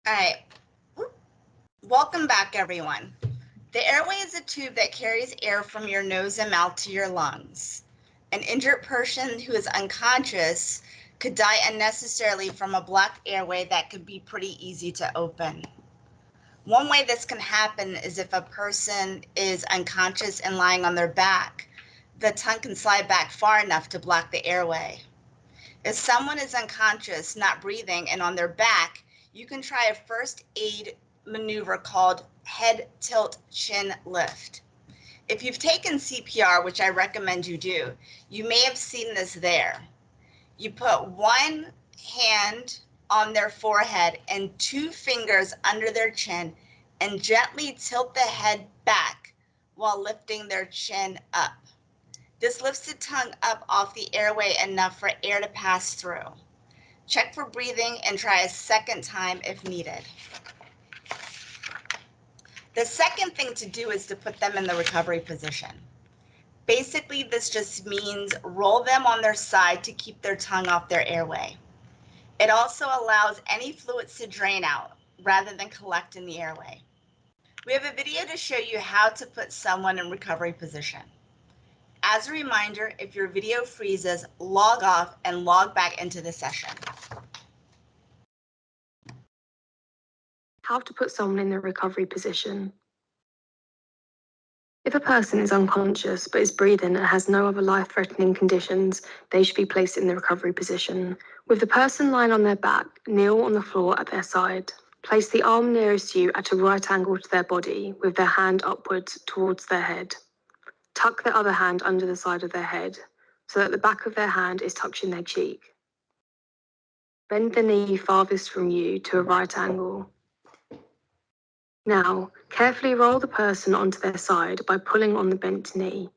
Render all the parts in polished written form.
All right, welcome back, everyone. The airway is a tube that carries air from your nose and mouth to your lungs. An injured person who is unconscious could die unnecessarily from a blocked airway that could be pretty easy to open. One way this can happen is if a person is unconscious and lying on their back, the tongue can slide back far enough to block the airway. If someone is unconscious, not breathing, and on their back, you can try a first aid maneuver called head tilt chin lift. If you've taken CPR, which I recommend you do, you may have seen this there. You put one hand on their forehead and two fingers under their chin and gently tilt the head back while lifting their chin up. This lifts the tongue up off the airway enough for air to pass through. Check for breathing and try a second time if needed. The second thing to do is to put them in the recovery position. Basically, this just means roll them on their side to keep their tongue off their airway. It also allows any fluids to drain out rather than collect in the airway. We have a video to show you how to put someone in recovery position. As a reminder, if your video freezes, log off and log back into the session. How to put someone in the recovery position. If a person is unconscious but is breathing and has no other life-threatening conditions, they should be placed in the recovery position. With the person lying on their back, kneel on the floor at their side. Place the arm nearest you at a right angle to their body, with their hand upwards towards their head. Tuck the other hand under the side of their head, so that the back of their hand is touching their cheek. Bend the knee farthest from you to a right angle. Now, carefully roll the person onto their side by pulling on the bent knee.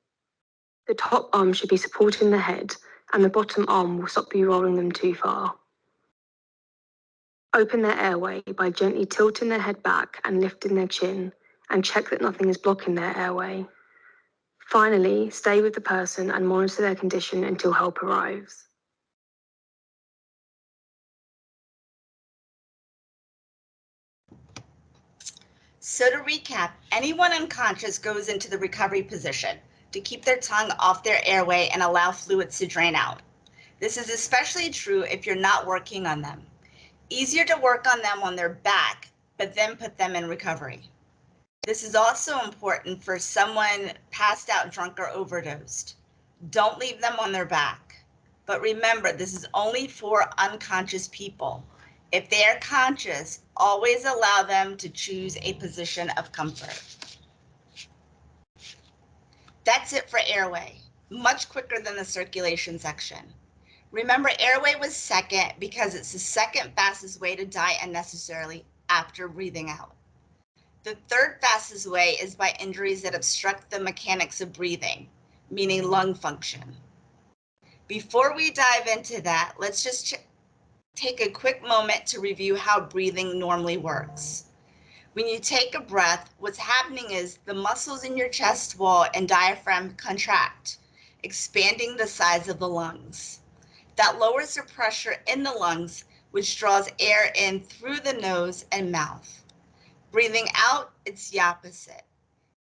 The top arm should be supporting the head, and the bottom arm will stop you rolling them too far. Open their airway by gently tilting their head back and lifting their chin, and check that nothing is blocking their airway. Finally, stay with the person and monitor their condition until help arrives. So to recap, anyone unconscious goes into the recovery position to keep their tongue off their airway and allow fluids to drain out. This is especially true if you're not working on them. Easier to work on them on their back, but then put them in recovery. This is also important for someone passed out, drunk, or overdosed. Don't leave them on their back. But remember, this is only for unconscious people. If they are conscious, always allow them to choose a position of comfort. That's it for airway, much quicker than the circulation section. Remember, airway was second because it's the second fastest way to die unnecessarily after breathing out. The third fastest way is by injuries that obstruct the mechanics of breathing, meaning lung function. Before we dive into that, let's just take a quick moment to review how breathing normally works. When you take a breath, what's happening is the muscles in your chest wall and diaphragm contract, expanding the size of the lungs. That lowers the pressure in the lungs, which draws air in through the nose and mouth. Breathing out, it's the opposite.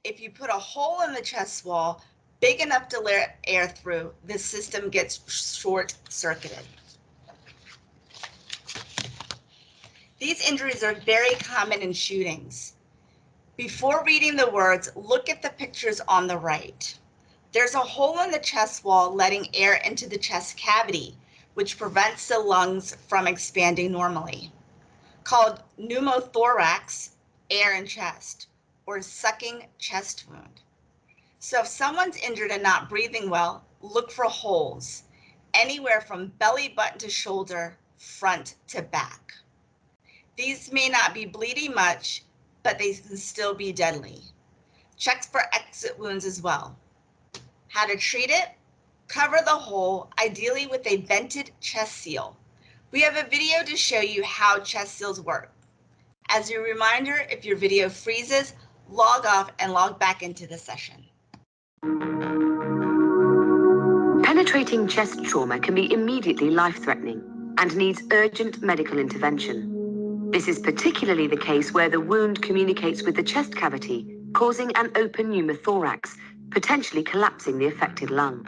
If you put a hole in the chest wall big enough to let air through, the system gets short-circuited. These injuries are very common in shootings. Before reading the words, look at the pictures on the right. There's a hole in the chest wall letting air into the chest cavity, which prevents the lungs from expanding normally. Called pneumothorax, air in chest, or sucking chest wound. So if someone's injured and not breathing well, look for holes, anywhere from belly button to shoulder, front to back. These may not be bleeding much, but they can still be deadly. Check for exit wounds as well. How to treat it? Cover the hole, ideally with a vented chest seal. We have a video to show you how chest seals work. As a reminder, if your video freezes, log off and log back into the session. Penetrating chest trauma can be immediately life-threatening and needs urgent medical intervention. This is particularly the case where the wound communicates with the chest cavity, causing an open pneumothorax, potentially collapsing the affected lung.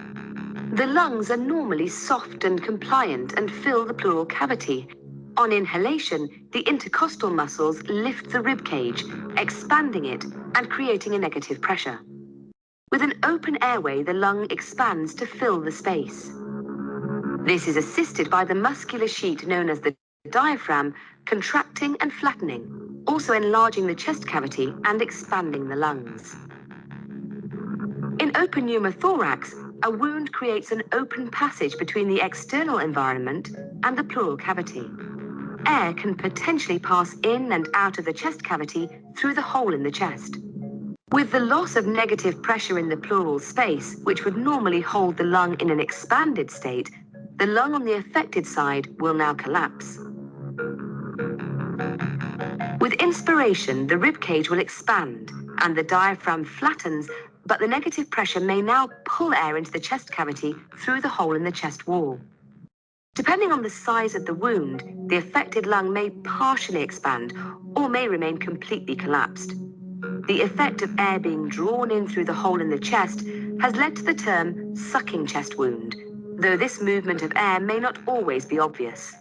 The lungs are normally soft and compliant and fill the pleural cavity. On inhalation, the intercostal muscles lift the rib cage, expanding it and creating a negative pressure. With an open airway, the lung expands to fill the space. This is assisted by the muscular sheet known as the diaphragm, contracting and flattening, also enlarging the chest cavity and expanding the lungs. In open pneumothorax, a wound creates an open passage between the external environment and the pleural cavity. Air can potentially pass in and out of the chest cavity through the hole in the chest. With the loss of negative pressure in the pleural space, which would normally hold the lung in an expanded state, the lung on the affected side will now collapse. With inspiration, the rib cage will expand and the diaphragm flattens, but the negative pressure may now pull air into the chest cavity through the hole in the chest wall. Depending on the size of the wound, the affected lung may partially expand or may remain completely collapsed. The effect of air being drawn in through the hole in the chest has led to the term sucking chest wound, though this movement of air may not always be obvious.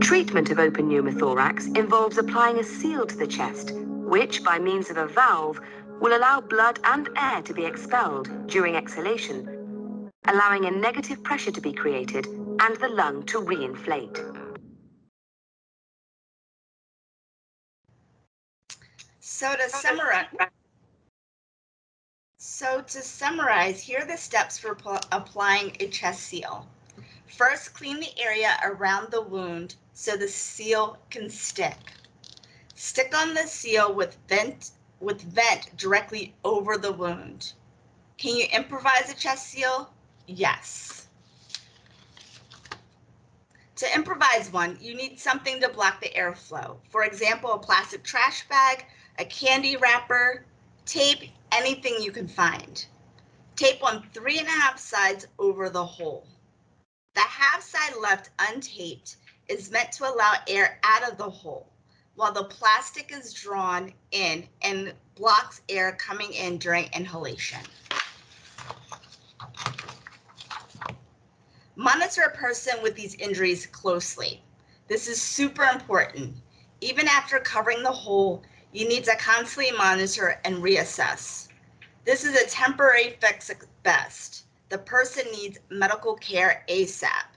Treatment of open pneumothorax involves applying a seal to the chest, which, by means of a valve, will allow blood and air to be expelled during exhalation, allowing a negative pressure to be created and the lung to reinflate. So to summarize, here are the steps for applying a chest seal. First, clean the area around the wound so the seal can stick. Stick on the seal with vent directly over the wound. Can you improvise a chest seal? Yes. To improvise one, you need something to block the airflow. For example, a plastic trash bag, a candy wrapper, tape, anything you can find. Tape on 3½ sides over the hole. The half side left untaped is meant to allow air out of the hole, while the plastic is drawn in and blocks air coming in during inhalation. Monitor a person with these injuries closely. This is super important. Even after covering the hole, you need to constantly monitor and reassess. This is a temporary fix at best. The person needs medical care ASAP.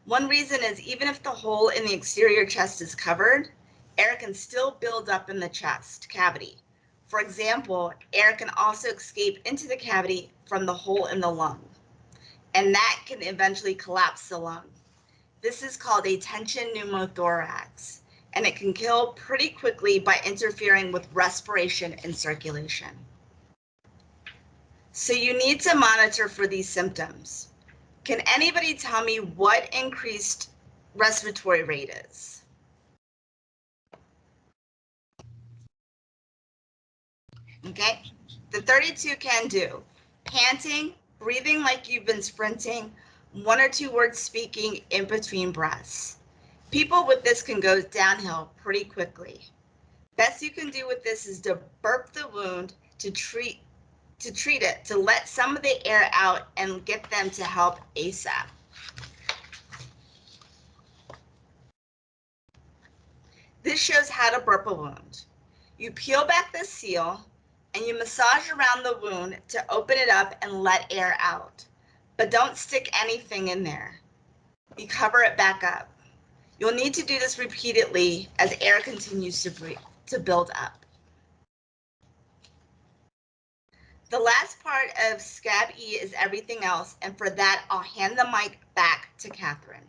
One reason is even if the hole in the exterior chest is covered, air can still build up in the chest cavity. For example, air can also escape into the cavity from the hole in the lung, and that can eventually collapse the lung. This is called a tension pneumothorax, and it can kill pretty quickly by interfering with respiration and circulation. So you need to monitor for these symptoms. Can anybody tell me what increased respiratory rate is? Okay, the 32 can do. Panting, breathing like you've been sprinting, 1 or 2 words speaking in between breaths. People with this can go downhill pretty quickly. Best you can do with this is to burp the wound to treat it, to let some of the air out and get them to help ASAP. This shows how to burp a wound. You peel back the seal and you massage around the wound to open it up and let air out, but don't stick anything in there. You cover it back up. You'll need to do this repeatedly as air continues to build up. The last part of Scab E is everything else, and for that, I'll hand the mic back to Catherine.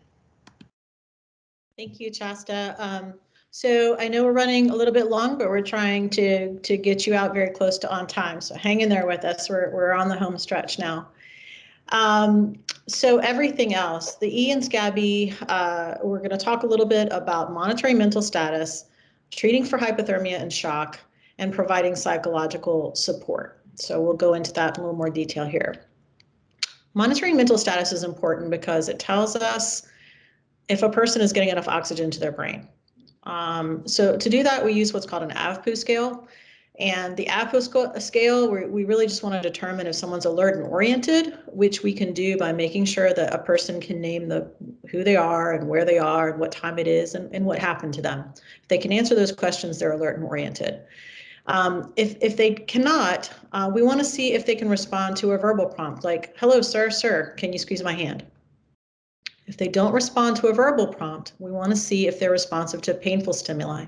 Thank you, Chasta. So I know we're running a little bit long, but we're trying to get you out very close to on time. So hang in there with us. We're on the home stretch now. So everything else, the E in Scab E, we're going to talk a little bit about monitoring mental status, treating for hypothermia and shock, and providing psychological support. So we'll go into that in a little more detail here. Monitoring mental status is important because it tells us if a person is getting enough oxygen to their brain. So to do that, we use what's called an AVPU scale. And the AVPU scale, we really just want to determine if someone's alert and oriented, which we can do by making sure that a person can name who they are and where they are and what time it is and what happened to them. If they can answer those questions, they're alert and oriented. If they cannot, we want to see if they can respond to a verbal prompt like, hello, sir, can you squeeze my hand? If they don't respond to a verbal prompt, we want to see if they're responsive to painful stimuli.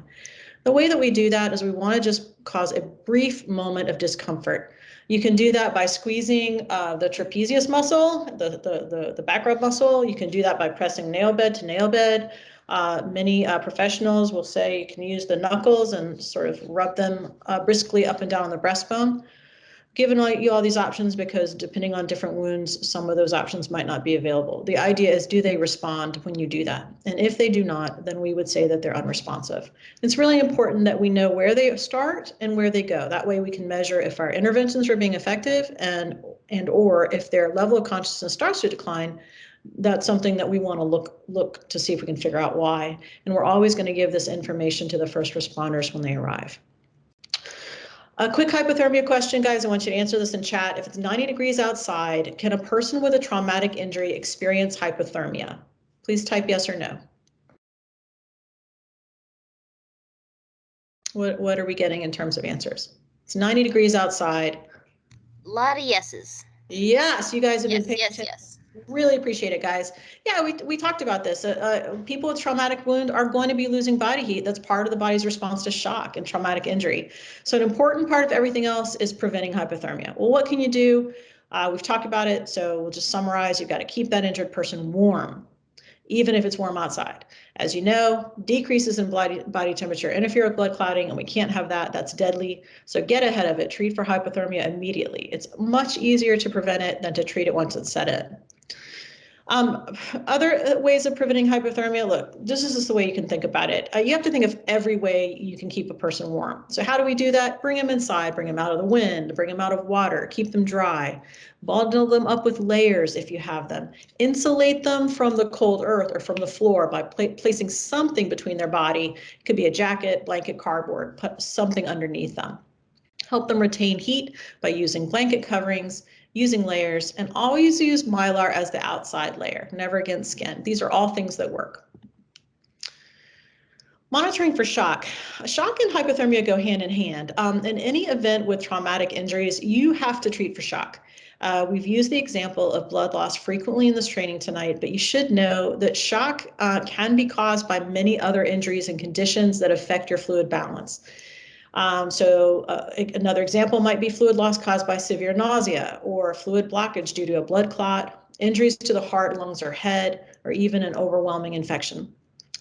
The way that we do that is we want to just cause a brief moment of discomfort. You can do that by squeezing the trapezius muscle, the back rub muscle. You can do that by pressing nail bed to nail bed. Many professionals will say you can use the knuckles and sort of rub them briskly up and down on the breastbone. Given you all these options, because depending on different wounds, some of those options might not be available. The idea is, do they respond when you do that? And if they do not, then we would say that they're unresponsive. It's really important that we know where they start and where they go. That way we can measure if our interventions are being effective and or if their level of consciousness starts to decline. That's something that we want to look to see if we can figure out why. And we're always going to give this information to the first responders when they arrive. A quick hypothermia question, guys. I want you to answer this in chat. If it's 90 degrees outside, can a person with a traumatic injury experience hypothermia? Please type yes or no. What are we getting in terms of answers? It's 90 degrees outside. A lot of yeses. Yes, you guys have been paying attention. Yes. Really appreciate it, guys. Yeah, we talked about this. People with traumatic wound are going to be losing body heat. That's part of the body's response to shock and traumatic injury. So an important part of everything else is preventing hypothermia. Well, what can you do? We've talked about it, so we'll just summarize. You've got to keep that injured person warm, even if it's warm outside. As you know, decreases in body temperature interfere with blood clotting, and we can't have that. That's deadly. So get ahead of it. Treat for hypothermia immediately. It's much easier to prevent it than to treat it once it's set in. Other ways of preventing hypothermia, look, this is just the way you can think about it. You have to think of every way you can keep a person warm. So how do we do that? Bring them inside, bring them out of the wind, bring them out of water, keep them dry, bundle them up with layers if you have them, insulate them from the cold earth or from the floor by placing something between their body. It could be a jacket, blanket, cardboard, put something underneath them. Help them retain heat by using blanket coverings, using layers, and always use Mylar as the outside layer, never against skin. These are all things that work. Monitoring for shock. Shock and hypothermia go hand in hand. In any event with traumatic injuries, you have to treat for shock. We've used the example of blood loss frequently in this training tonight, but you should know that shock can be caused by many other injuries and conditions that affect your fluid balance. Another example might be fluid loss caused by severe nausea or fluid blockage due to a blood clot, injuries to the heart, lungs, or head, or even an overwhelming infection.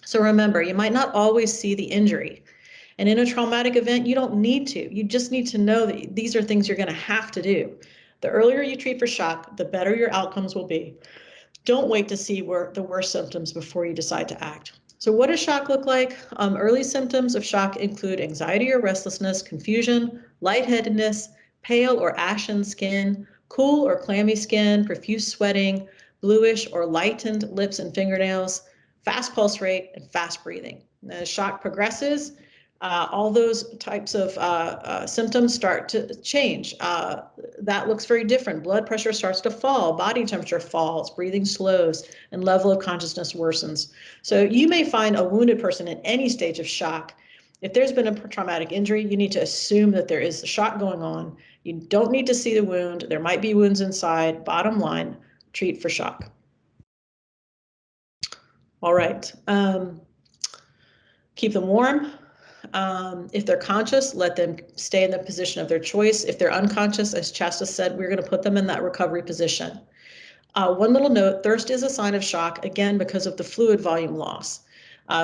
So remember, you might not always see the injury. And in a traumatic event, you don't need to. You just need to know that these are things you're going to have to do. The earlier you treat for shock, the better your outcomes will be. Don't wait to see the worst symptoms before you decide to act. So what does shock look like? Early symptoms of shock include anxiety or restlessness, confusion, lightheadedness, pale or ashen skin, cool or clammy skin, profuse sweating, bluish or lightened lips and fingernails, fast pulse rate, and fast breathing. And as shock progresses, all those types of symptoms start to change. That looks very different. Blood pressure starts to fall, body temperature falls, breathing slows, and level of consciousness worsens. So you may find a wounded person in any stage of shock. If there's been a traumatic injury, you need to assume that there is shock going on. You don't need to see the wound. There might be wounds inside. Bottom line, treat for shock. All right. Keep them warm. If they're conscious, let them stay in the position of their choice. If they're unconscious, as Chasta said, we're going to put them in that recovery position. One little note, thirst is a sign of shock, again, because of the fluid volume loss.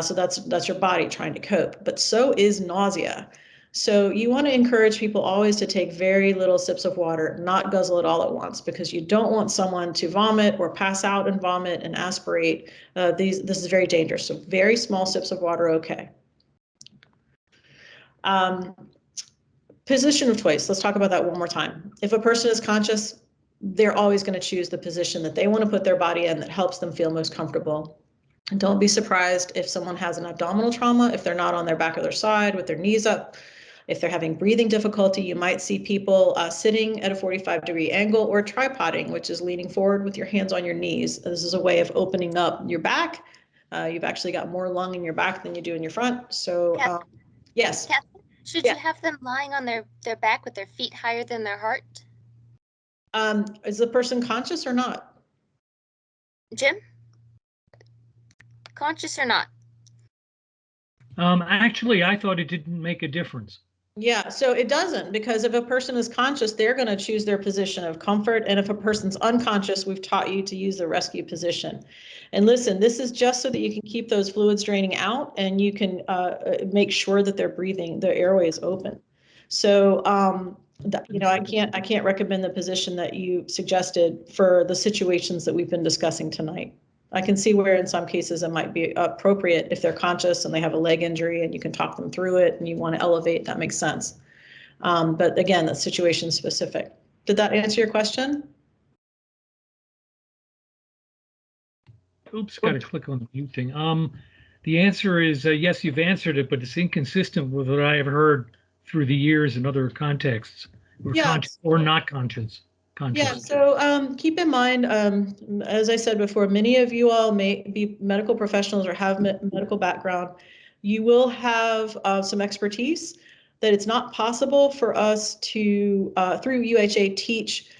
So that's your body trying to cope, but so is nausea. So you want to encourage people always to take very little sips of water, not guzzle it all at once, because you don't want someone to vomit or pass out and vomit and aspirate. This is very dangerous. So very small sips of water, okay. Position of choice. Let's talk about that one more time. If a person is conscious, they're always going to choose the position that they want to put their body in that helps them feel most comfortable. And don't be surprised if someone has an abdominal trauma, if they're not on their back or their side with their knees up. If they're having breathing difficulty, you might see people sitting at a 45-degree angle, or tripoding, which is leaning forward with your hands on your knees. This is a way of opening up your back. You've actually got more lung in your back than you do in your front. So yes. Catherine, should you have them lying on their back with their feet higher than their heart? Is the person conscious or not? Jim? Conscious or not? Actually, I thought it didn't make a difference. Yeah, so it doesn't, because if a person is conscious, they're going to choose their position of comfort. And if a person's unconscious, we've taught you to use the rescue position. And listen, this is just so that you can keep those fluids draining out and you can make sure that they're breathing, their airway is open. So, you know, I can't recommend the position that you suggested for the situations that we've been discussing tonight. I can see where in some cases it might be appropriate if they're conscious and they have a leg injury and you can talk them through it and you want to elevate, that makes sense. But again, that's situation specific. Did that answer your question? Oops, got to click on the mute thing. The answer is yes, you've answered it, but it's inconsistent with what I have heard through the years in other contexts, or conscious or not conscious. Yeah, so keep in mind, as I said before, many of you all may be medical professionals or have medical background. You will have some expertise that it's not possible for us to, through UHA, teach.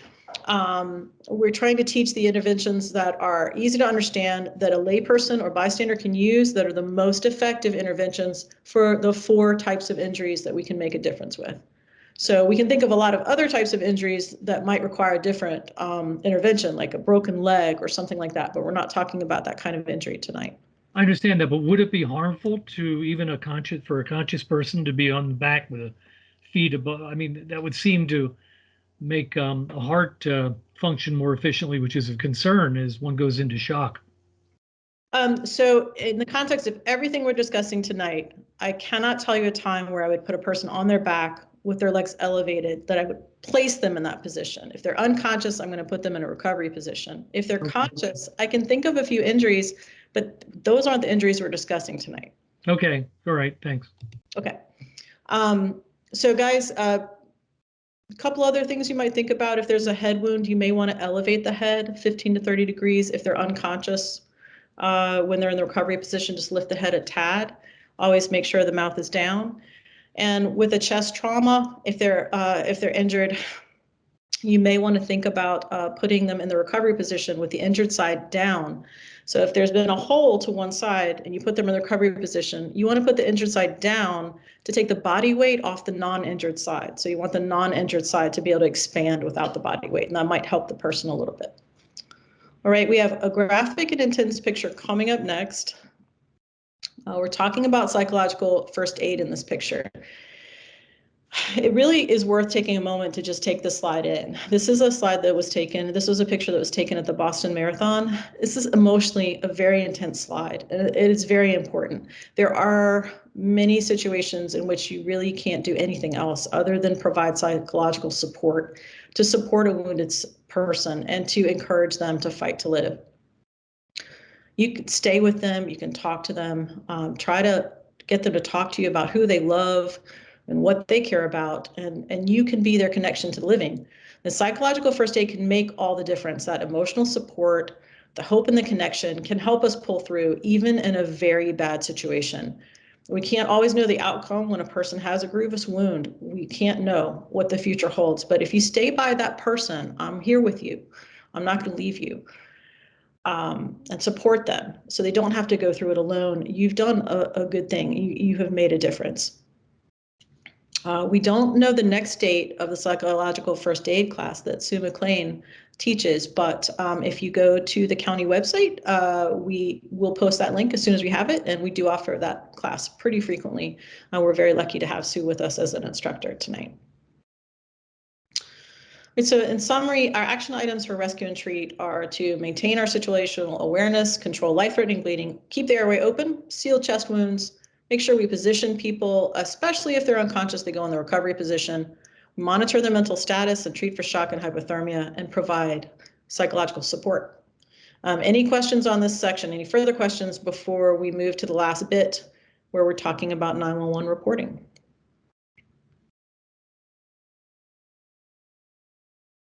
We're trying to teach the interventions that are easy to understand, that a layperson or bystander can use, that are the most effective interventions for the 4 types of injuries that we can make a difference with. So we can think of a lot of other types of injuries that might require a different intervention, like a broken leg or something like that, but we're not talking about that kind of injury tonight. I understand that, but would it be harmful to even a conscious person to be on the back with a feet above? I mean, that would seem to make a heart function more efficiently, which is a concern as one goes into shock. So in the context of everything we're discussing tonight, I cannot tell you a time where I would put a person on their back with their legs elevated, that I would place them in that position. If they're unconscious, I'm going to put them in a recovery position. If they're conscious, I can think of a few injuries, but those aren't the injuries we're discussing tonight. Okay, all right, thanks. Okay. So guys, a couple other things you might think about. If there's a head wound, you may want to elevate the head 15 to 30 degrees. If they're unconscious, when they're in the recovery position, just lift the head a tad. Always make sure the mouth is down. And with a chest trauma, if they're injured, you may want to think about putting them in the recovery position with the injured side down. So if there's been a hole to one side and you put them in the recovery position, you want to put the injured side down to take the body weight off the non-injured side. So you want the non-injured side to be able to expand without the body weight, and that might help the person a little bit. All right, we have a graphic and intense picture coming up next. We're talking about psychological first aid in this picture. It really is worth taking a moment to just take this slide in. This is a slide that was taken, this was a picture that was taken at the Boston Marathon. This is emotionally a very intense slide, and it is very important. There are many situations in which you really can't do anything else other than provide psychological support to support a wounded person and to encourage them to fight to live. You can stay with them, you can talk to them, try to get them to talk to you about who they love and what they care about, and you can be their connection to living. The psychological first aid can make all the difference. That emotional support, the hope and the connection can help us pull through even in a very bad situation. We can't always know the outcome when a person has a grievous wound. We can't know what the future holds, but if you stay by that person, I'm here with you. I'm not going to leave you. And support them so they don't have to go through it alone. You've done a good thing. You have made a difference. We don't know the next date of the psychological first aid class that Sue McLean teaches, but if you go to the county website, we will post that link as soon as we have it, and we do offer that class pretty frequently. We're very lucky to have Sue with us as an instructor tonight. And so in summary, our action items for rescue and treat are to maintain our situational awareness, control life-threatening bleeding, keep the airway open, seal chest wounds, make sure we position people, especially if they're unconscious, they go in the recovery position, monitor their mental status and treat for shock and hypothermia, and provide psychological support. Any questions on this section? Any further questions before we move to the last bit where we're talking about 911 reporting?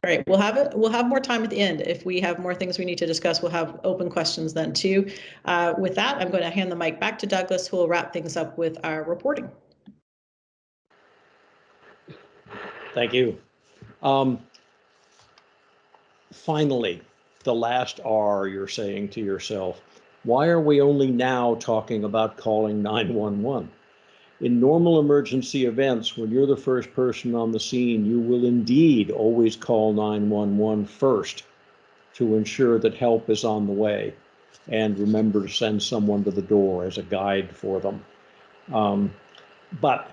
All right, we'll have more time at the end. If we have more things we need to discuss, we'll have open questions then too. With that, I'm going to hand the mic back to Douglas, who will wrap things up with our reporting. Thank you. Finally, the last R, you're saying to yourself, why are we only now talking about calling 911? In normal emergency events, when you're the first person on the scene, you will indeed always call 911 first to ensure that help is on the way, and remember to send someone to the door as a guide for them. But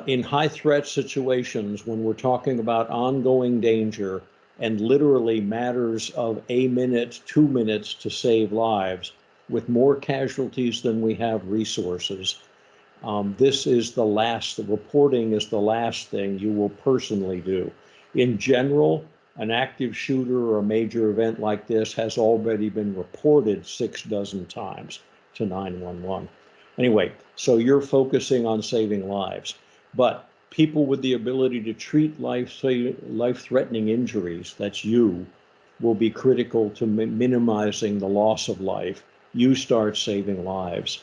in high threat situations, when we're talking about ongoing danger and literally matters of a minute, 2 minutes to save lives, with more casualties than we have resources, this is the reporting is the last thing you will personally do. In general, an active shooter or a major event like this has already been reported 6 dozen times to 911. Anyway, so you're focusing on saving lives, but people with the ability to treat life-threatening injuries, that's you, will be critical to minimizing the loss of life. You start saving lives.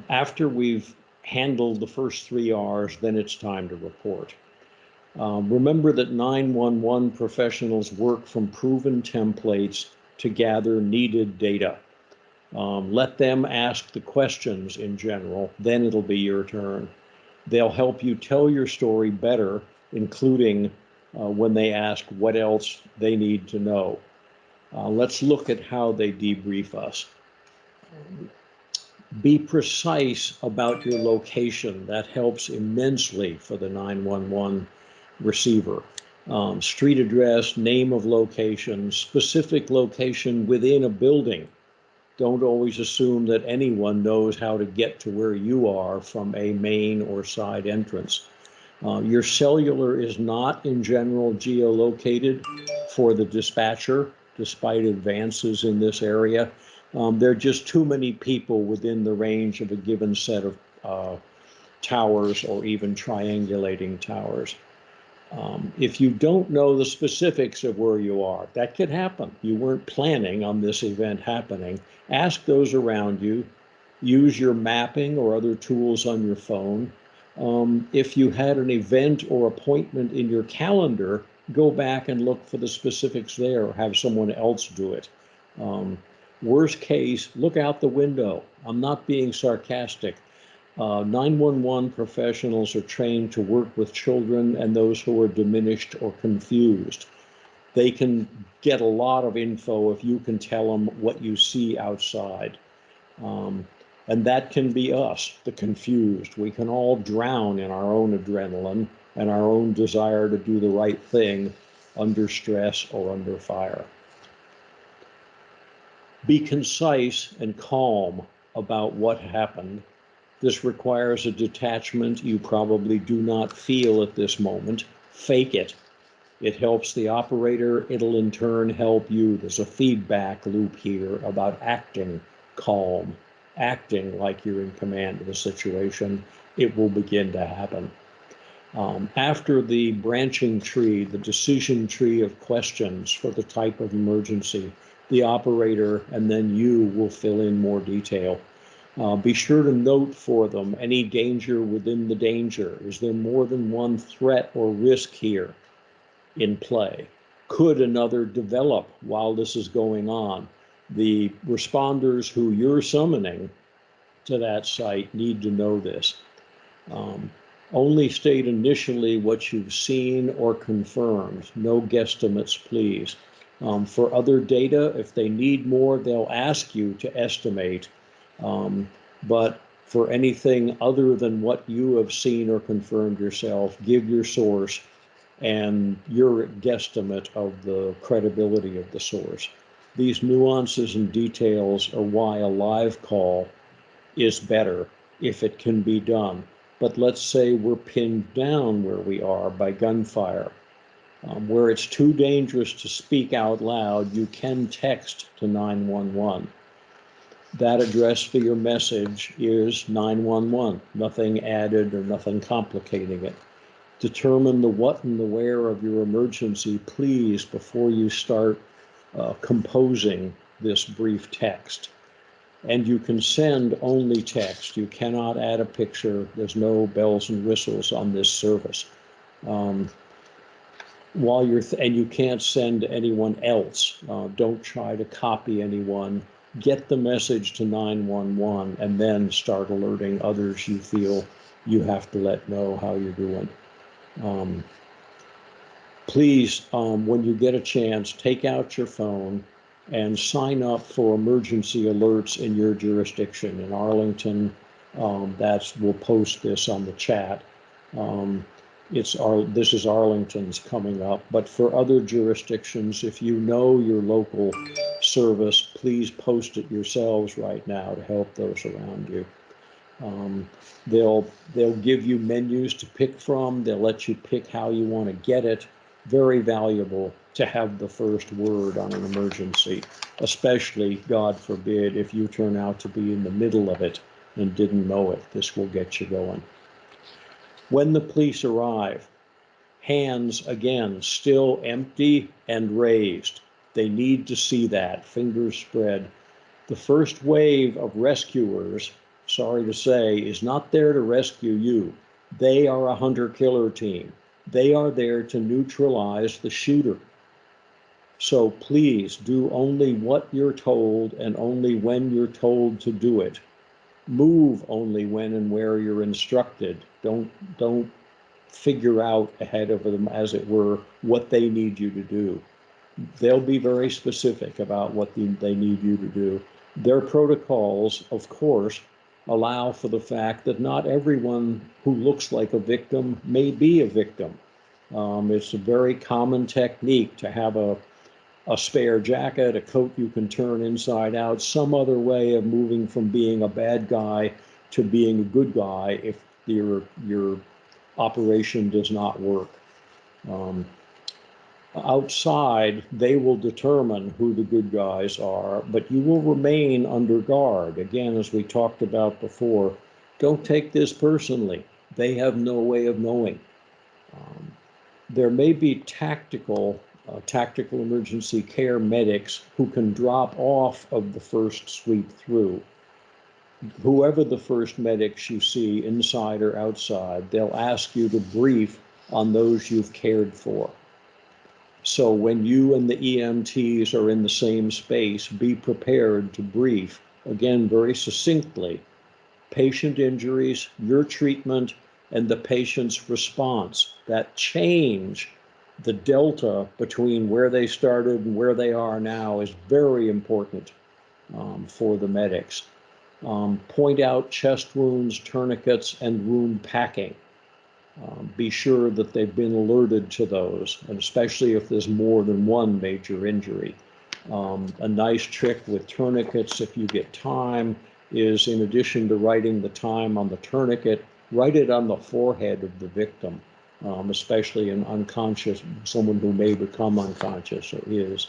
After we've handled the first 3 R's, then it's time to report. Remember that 911 professionals work from proven templates to gather needed data. Let them ask the questions in general, then it'll be your turn. They'll help you tell your story better, including when they ask what else they need to know. Let's look at how they debrief us. Be precise about your location. That helps immensely for the 911 receiver. Street address, name of location, specific location within a building. Don't always assume that anyone knows how to get to where you are from a main or side entrance. Your cellular is not in general geolocated for the dispatcher, despite advances in this area. There are just too many people within the range of a given set of towers or even triangulating towers. If you don't know the specifics of where you are, that could happen. You weren't planning on this event happening. Ask those around you. Use your mapping or other tools on your phone. If you had an event or appointment in your calendar, go back and look for the specifics there or have someone else do it. Worst case, look out the window. I'm not being sarcastic. 911 professionals are trained to work with children and those who are diminished or confused. They can get a lot of info if you can tell them what you see outside. And that can be us, the confused. We can all drown in our own adrenaline and our own desire to do the right thing under stress or under fire. Be concise and calm about what happened. This requires a detachment you probably do not feel at this moment. Fake it. It helps the operator. It'll in turn help you. There's a feedback loop here about acting calm, acting like you're in command of the situation. It will begin to happen. After the branching tree, the decision tree of questions for the type of emergency, the operator and then you will fill in more detail. Be sure to note for them any danger within the danger. Is there more than one threat or risk here in play? Could another develop while this is going on? The responders who you're summoning to that site need to know this. Only state initially what you've seen or confirmed. No guesstimates, please. For other data, if they need more, they'll ask you to estimate. But for anything other than what you have seen or confirmed yourself, give your source and your guesstimate of the credibility of the source. These nuances and details are why a live call is better if it can be done. But let's say we're pinned down where we are by gunfire. Where it's too dangerous to speak out loud, you can text to 911. That address for your message is 911, nothing added or nothing complicating it. Determine the what and the where of your emergency, please, before you start composing this brief text. And you can send only text. You cannot add a picture. There's no bells and whistles on this service. While you're, and you can't send to anyone else. Don't try to copy anyone. Get the message to 911 and then start alerting others you feel you have to let know how you're doing. Please, when you get a chance, take out your phone and sign up for emergency alerts in your jurisdiction. In Arlington, we'll post this on the chat. This is Arlington's coming up, but for other jurisdictions, if you know your local service, please post it yourselves right now to help those around you. They'll give you menus to pick from. They'll let you pick how you want to get it. Very valuable to have the first word on an emergency, especially, God forbid, if you turn out to be in the middle of it and didn't know it. This will get you going. When the police arrive, hands again still empty and raised. They need to see that, fingers spread. The first wave of rescuers, sorry to say, is not there to rescue you. They are a hunter-killer team. They are there to neutralize the shooter. So please do only what you're told and only when you're told to do it. Move only when and where you're instructed. Don't figure out ahead of them, as it were, what they need you to do. They'll be very specific about what they need you to do. Their protocols, of course, allow for the fact that not everyone who looks like a victim may be a victim. It's a very common technique to have a spare jacket, a coat you can turn inside out, some other way of moving from being a bad guy to being a good guy if your operation does not work. Outside, they will determine who the good guys are, but you will remain under guard. Again, as we talked about before, don't take this personally. They have no way of knowing. There may be tactical emergency care medics who can drop off of the first sweep through. Whoever the first medics you see, inside or outside, they'll ask you to brief on those you've cared for. So when you and the EMTs are in the same space, be prepared to brief, again, very succinctly, patient injuries, your treatment, and the patient's response. That change, the delta between where they started and where they are now, is very important for the medics. Point out chest wounds, tourniquets, and wound packing. Be sure that they've been alerted to those, and especially if there's more than one major injury. A nice trick with tourniquets, if you get time, is in addition to writing the time on the tourniquet, write it on the forehead of the victim, especially an unconscious, someone who may become unconscious or is.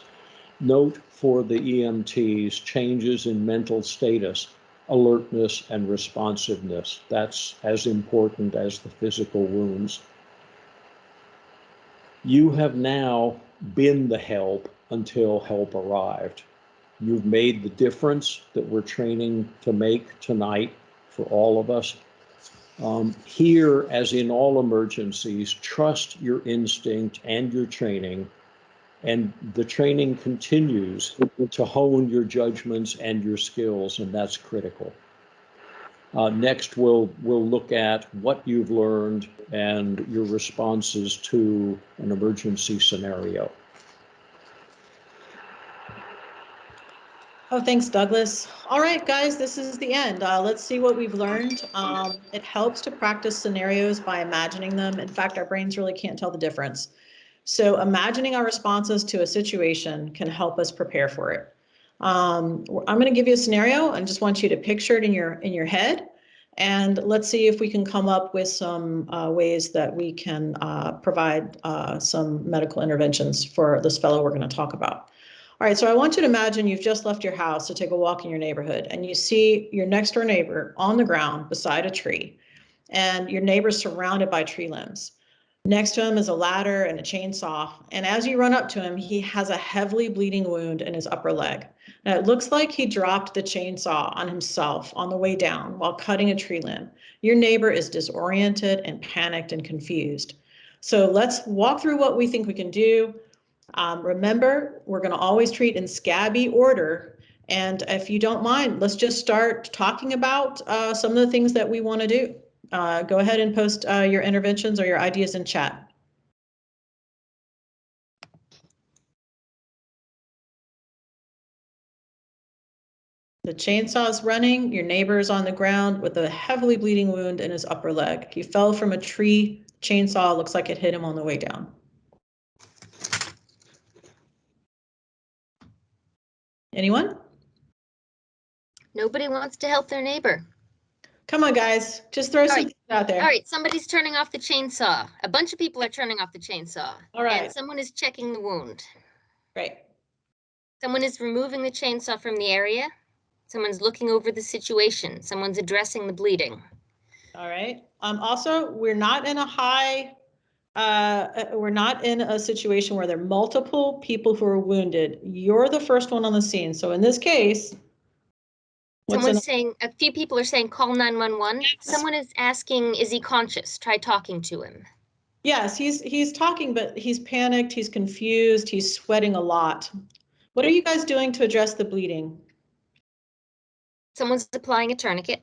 Note for the EMTs changes in mental status, alertness, and responsiveness. That's as important as the physical wounds. You have now been the help until help arrived. You've made the difference that we're training to make tonight for all of us. Here, as in all emergencies, trust your instinct and your training, and the training continues to hone your judgments and your skills, and that's critical. Next, we'll look at what you've learned and your responses to an emergency scenario. Oh, thanks, Douglas. All right, guys, this is the end. Let's see what we've learned. It helps to practice scenarios by imagining them. In fact, our brains really can't tell the difference. So imagining our responses to a situation can help us prepare for it. I'm going to give you a scenario and just want you to picture it in your head And let's see if we can come up with some ways that we can provide some medical interventions for this fellow we're going to talk about. All right, so I want you to imagine you've just left your house to take a walk in your neighborhood, and you see your next door neighbor on the ground beside a tree, and your neighbor's surrounded by tree limbs. Next to him is a ladder and a chainsaw, and as you run up to him, he has a heavily bleeding wound in his upper leg. Now, it looks like he dropped the chainsaw on himself on the way down while cutting a tree limb. Your neighbor is disoriented and panicked and confused. So let's walk through what we think we can do. Remember, we're going to always treat in scabby order. And if you don't mind, let's just start talking about some of the things that we want to do. Go ahead and post your interventions or your ideas in chat. The chainsaw is running. Your neighbor is on the ground with a heavily bleeding wound in his upper leg. He fell from a tree. Chainsaw looks like it hit him on the way down. Anyone? Nobody wants to help their neighbor. Come on, guys. Just throw some things out there. All right, somebody's turning off the chainsaw. A bunch of people are turning off the chainsaw. All right. And someone is checking the wound. Great. Someone is removing the chainsaw from the area. Someone's looking over the situation. Someone's addressing the bleeding. All right. Also, we're not in a situation where there are multiple people who are wounded. You're the first one on the scene. So in this case, Someone's saying, a few people are saying, call 911. Yes. Someone is asking, is he conscious? Try talking to him. Yes, he's talking, but he's panicked, he's confused, he's sweating a lot. What are you guys doing to address the bleeding? Someone's applying a tourniquet.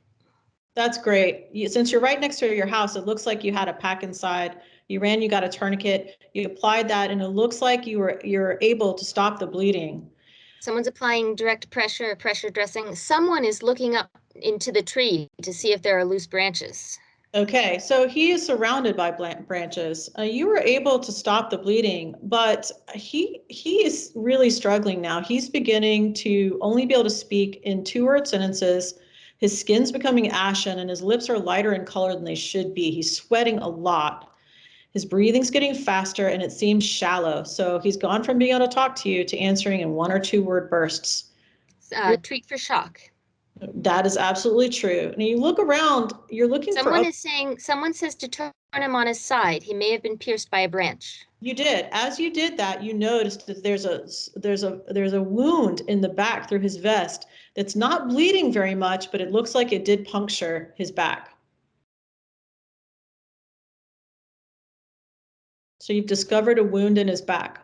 That's great. Since you're right next to your house, it looks like you had a pack inside. You ran, you got a tourniquet, you applied that, and it looks like you're able to stop the bleeding. Someone's applying direct pressure or pressure dressing. Someone is looking up into the tree to see if there are loose branches. Okay, so he is surrounded by branches. You were able to stop the bleeding, but he is really struggling now. He's beginning to only be able to speak in 2-word sentences. His skin's becoming ashen and his lips are lighter in color than they should be. He's sweating a lot. His breathing's getting faster and it seems shallow. So he's gone from being able to talk to you to answering in 1 or 2-word bursts. Treat for shock. That is absolutely true. And you look around, you're looking someone says to turn him on his side. He may have been pierced by a branch. You did. As you did that, you noticed that there's a wound in the back through his vest that's not bleeding very much, but it looks like it did puncture his back. So you've discovered a wound in his back.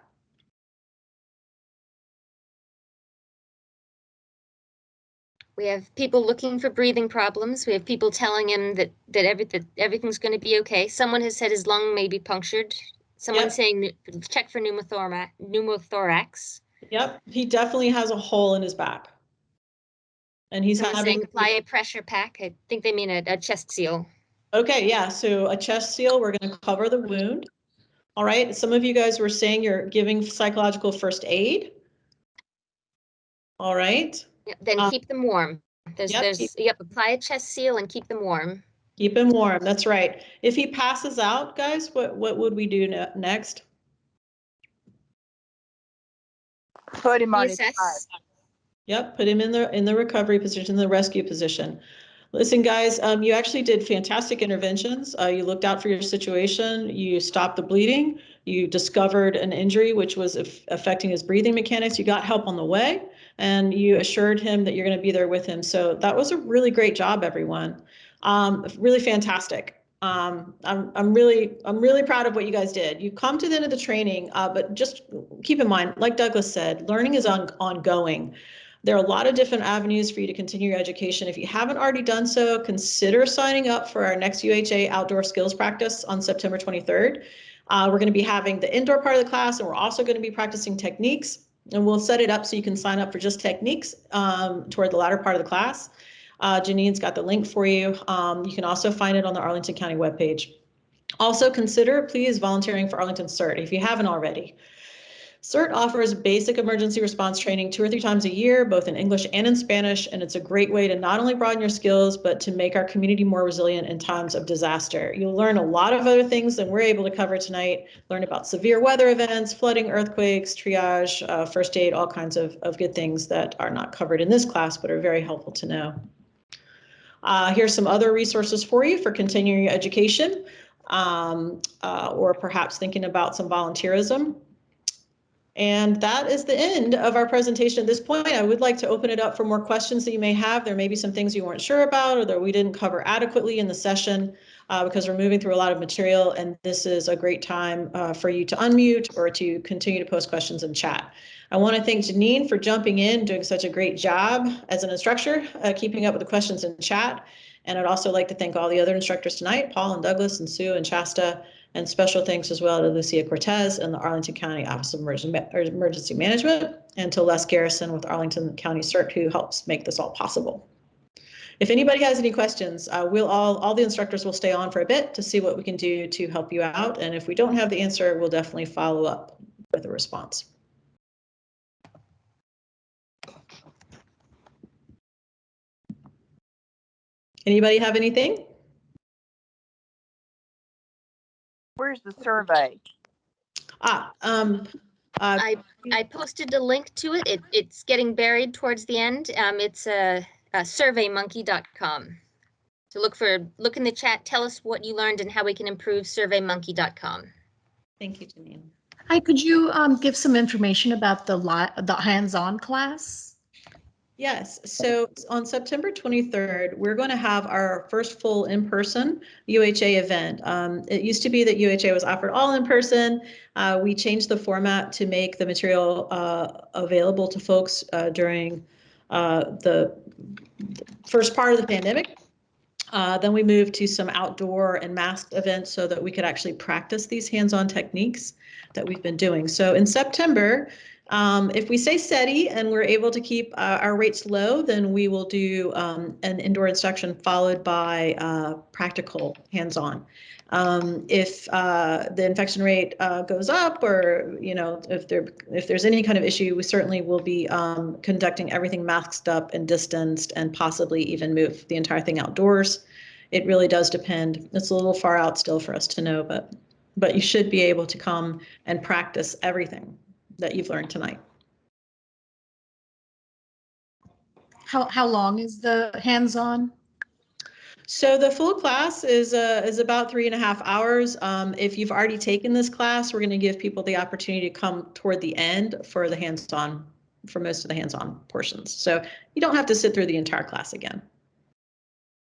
We have people looking for breathing problems. We have people telling him that everything's going to be okay. Someone has said his lung may be punctured. Someone's saying check for pneumothorax. Yep, he definitely has a hole in his back. And he's saying apply a pressure pack. I think they mean a chest seal. Okay, yeah, so a chest seal, we're going to cover the wound. All right, some of you guys were saying you're giving psychological first aid. All right. Then keep them warm. Apply a chest seal and keep them warm. Keep him warm, that's right. If he passes out, guys, what would we do next? Put him on his side. Yep, put him in the recovery position, the rescue position. Listen, guys, you actually did fantastic interventions. You looked out for your situation. You stopped the bleeding. You discovered an injury which was affecting his breathing mechanics. You got help on the way, and you assured him that you're going to be there with him. So that was a really great job, everyone. Really fantastic. I'm really proud of what you guys did. You come to the end of the training, but just keep in mind, like Douglas said, learning is ongoing. There are a lot of different avenues for you to continue your education. If you haven't already done so, consider signing up for our next UHA outdoor skills practice on September 23rd. We're going to be having the indoor part of the class, and we're also going to be practicing techniques, and we'll set it up so you can sign up for just techniques toward the latter part of the class. Janine's got the link for you. You can also find it on the Arlington County webpage. Also consider, please, volunteering for Arlington CERT if you haven't already. CERT offers basic emergency response training 2 or 3 times a year, both in English and in Spanish, and it's a great way to not only broaden your skills, but to make our community more resilient in times of disaster. You'll learn a lot of other things than we're able to cover tonight. Learn about severe weather events, flooding, earthquakes, triage, first aid, all kinds of good things that are not covered in this class, but are very helpful to know. Here's some other resources for you for continuing your education, or perhaps thinking about some volunteerism. And that is the end of our presentation. At this point, I would like to open it up for more questions that you may have. There may be some things you weren't sure about or that we didn't cover adequately in the session, because we're moving through a lot of material, and this is a great time for you to unmute or to continue to post questions in chat. I want to thank Janine for jumping in, doing such a great job as an instructor, keeping up with the questions in chat. And I'd also like to thank all the other instructors tonight, Paul and Douglas and Sue and Shasta, and special thanks as well to Lucia Cortez and the Arlington County Office of Emergency Management, and to Les Garrison with Arlington County CERT, who helps make this all possible. If anybody has any questions, all the instructors will stay on for a bit to see what we can do to help you out. And if we don't have the answer, we'll definitely follow up with a response. Anybody have anything? Where's the survey? I posted a link to it. It's getting buried towards the end. It's surveymonkey.com. So look in the chat. Tell us what you learned and how we can improve surveymonkey.com. Thank you, Janine. Hi, could you give some information about the hands-on class? Yes, so on September 23rd, we're going to have our first full in-person UHA event. It used to be that UHA was offered all in person. We changed the format to make the material available to folks during the first part of the pandemic. Then we moved to some outdoor and masked events so that we could actually practice these hands-on techniques that we've been doing. So in September, if we stay steady and we're able to keep our rates low, then we will do an indoor instruction followed by practical hands-on. If the infection rate goes up, or if there's any kind of issue, we certainly will be conducting everything masked up and distanced, and possibly even move the entire thing outdoors. It really does depend. It's a little far out still for us to know, but you should be able to come and practice everything that you've learned tonight. How long is the hands-on? So the full class is about 3.5 hours. If you've already taken this class, we're going to give people the opportunity to come toward the end for the hands-on, for most of the hands-on portions. So you don't have to sit through the entire class again,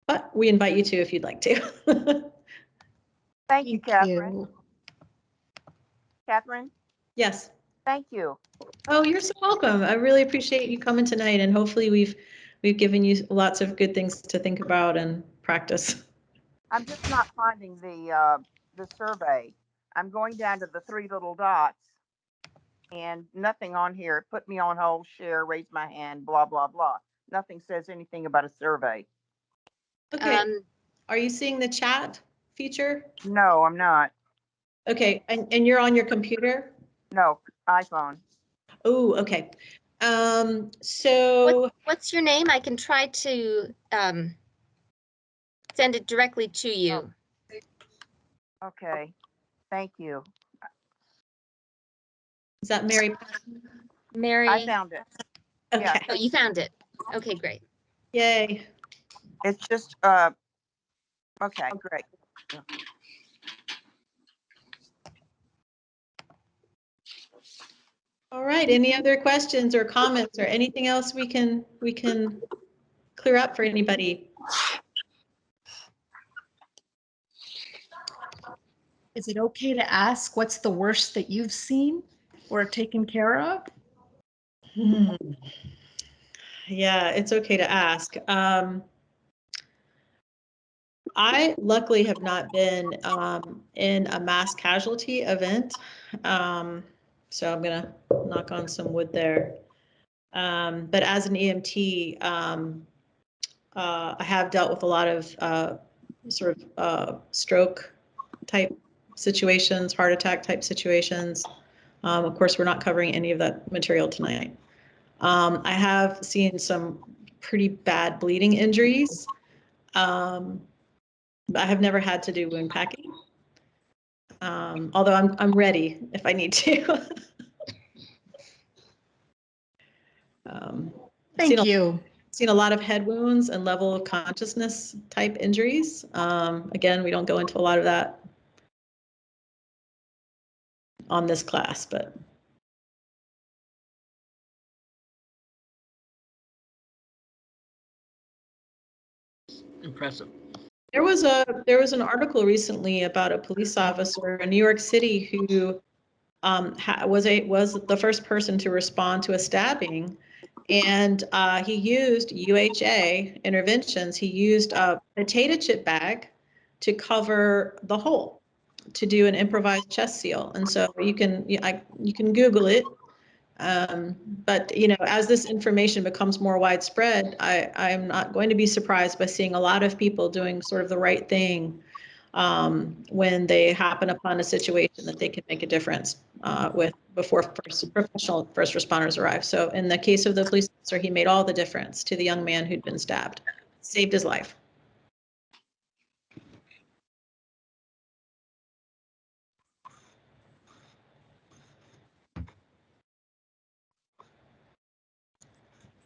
but we invite you to if you'd like to. Thank you, Catherine. Catherine? Yes. Thank you. Oh, you're so welcome. I really appreciate you coming tonight, and hopefully we've given you lots of good things to think about and practice. I'm just not finding the survey. I'm going down to the 3 little dots and nothing on here. Put me on hold, share, raise my hand, blah, blah, blah. Nothing says anything about a survey. Okay. Are you seeing the chat feature? No, I'm not. Okay. And you're on your computer? No, iPhone. Oh, okay. So what's your name? I can try to send it directly to you. Oh. Okay. Thank you. Is that Mary? Mary? I found it. Okay. Yeah. Oh, you found it. Okay, great. Yay. It's just, okay, great. All right. Any other questions or comments or anything else we can clear up for anybody? Is it okay to ask what's the worst that you've seen or taken care of? Yeah, it's okay to ask. I luckily have not been in a mass casualty event, so I'm gonna knock on some wood there. But as an EMT, I have dealt with a lot of sort of stroke type situations, heart attack type situations, Of course, we're not covering any of that material tonight. I have seen some pretty bad bleeding injuries. I have never had to do wound packing, although I'm ready if I need to. Thank you. Seen a lot of head wounds and level of consciousness type injuries. Again, we don't go into a lot of that on this class, but. Impressive. There was an article recently about a police officer in New York City who was the first person to respond to a stabbing, and he used UHA interventions. He used a potato chip bag to cover the hole to do an improvised chest seal. And so you can Google it. But as this information becomes more widespread, I'm not going to be surprised by seeing a lot of people doing sort of the right thing when they happen upon a situation that they can make a difference before professional first responders arrive. So in the case of the police officer, he made all the difference to the young man who'd been stabbed, saved his life.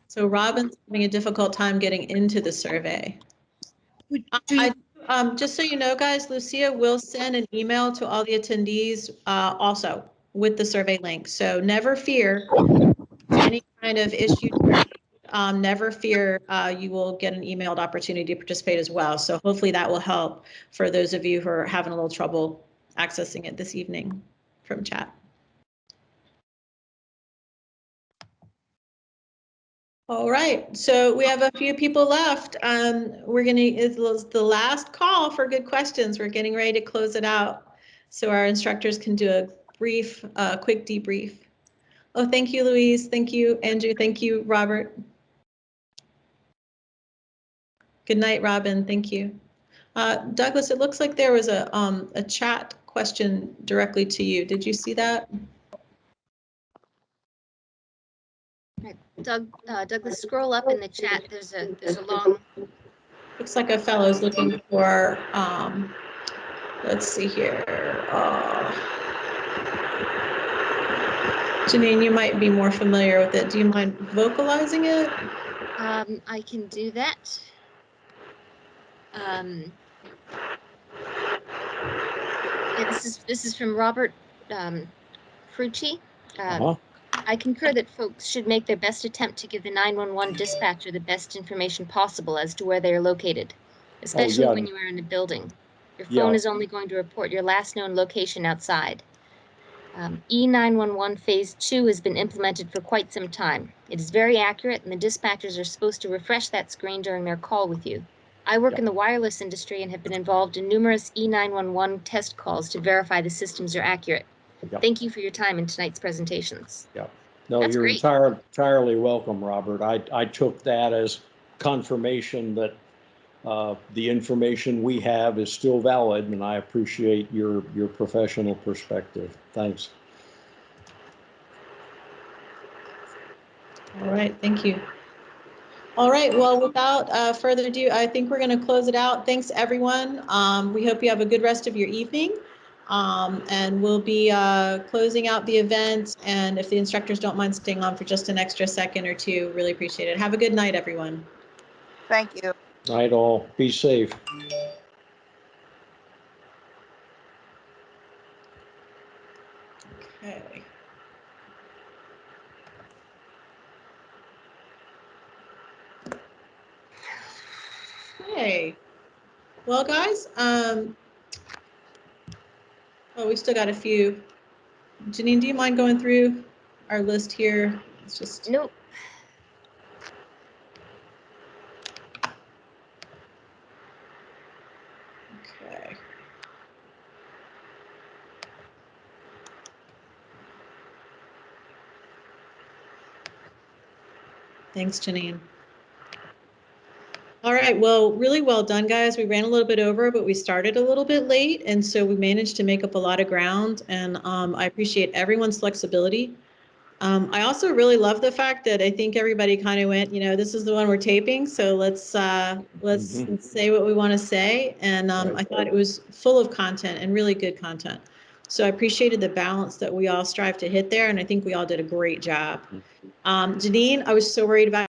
So Robin's having a difficult time getting into the survey. Just so you know, guys, Lucia will send an email to all the attendees also with the survey link. So never fear any kind of issue. Never fear, you will get an emailed opportunity to participate as well. So hopefully that will help for those of you who are having a little trouble accessing it this evening from chat. All right, so we have a few people left. It's the last call for good questions. We're getting ready to close it out so our instructors can do a brief, quick debrief. Oh, thank you, Louise. Thank you, Andrew. Thank you, Robert. Good night, Robin. Thank you. Douglas, it looks like there was a chat question directly to you. Did you see that? Douglas, scroll up in the chat. There's a long. Looks like a fellow's looking for. Let's see here. Janine, you might be more familiar with it. Do you mind vocalizing it? I can do that. Yeah, this is from Robert Frucci. I concur that folks should make their best attempt to give the 911 dispatcher the best information possible as to where they are located, especially when you are in a building. Your phone is only going to report your last known location outside. E911 Phase 2 has been implemented for quite some time. It is very accurate, and the dispatchers are supposed to refresh that screen during their call with you. I work in the wireless industry and have been involved in numerous E911 test calls to verify the systems are accurate. Thank you for your time in tonight's presentations. No, that's you're entirely welcome, Robert. I took that as confirmation that the information we have is still valid, and I appreciate your professional perspective. Thanks. All right, thank you. All right, well, without further ado, I think we're going to close it out. Thanks, everyone. We hope you have a good rest of your evening. And we'll be closing out the event. And if the instructors don't mind staying on for just an extra second or two, really appreciate it. Have a good night, everyone. Thank you. Night all. Be safe. Okay. Okay. Well, guys, we still got a few. Janine, do you mind going through our list here? It's just nope. Okay. Thanks, Janine. All right, well, really well done, guys. We ran a little bit over, but we started a little bit late, and so we managed to make up a lot of ground, and I appreciate everyone's flexibility. I also really love the fact that I think everybody kind of went, this is the one we're taping, so let's say what we want to say, and I thought it was full of content and really good content. So I appreciated the balance that we all strive to hit there, and I think we all did a great job. Janine, I was so worried about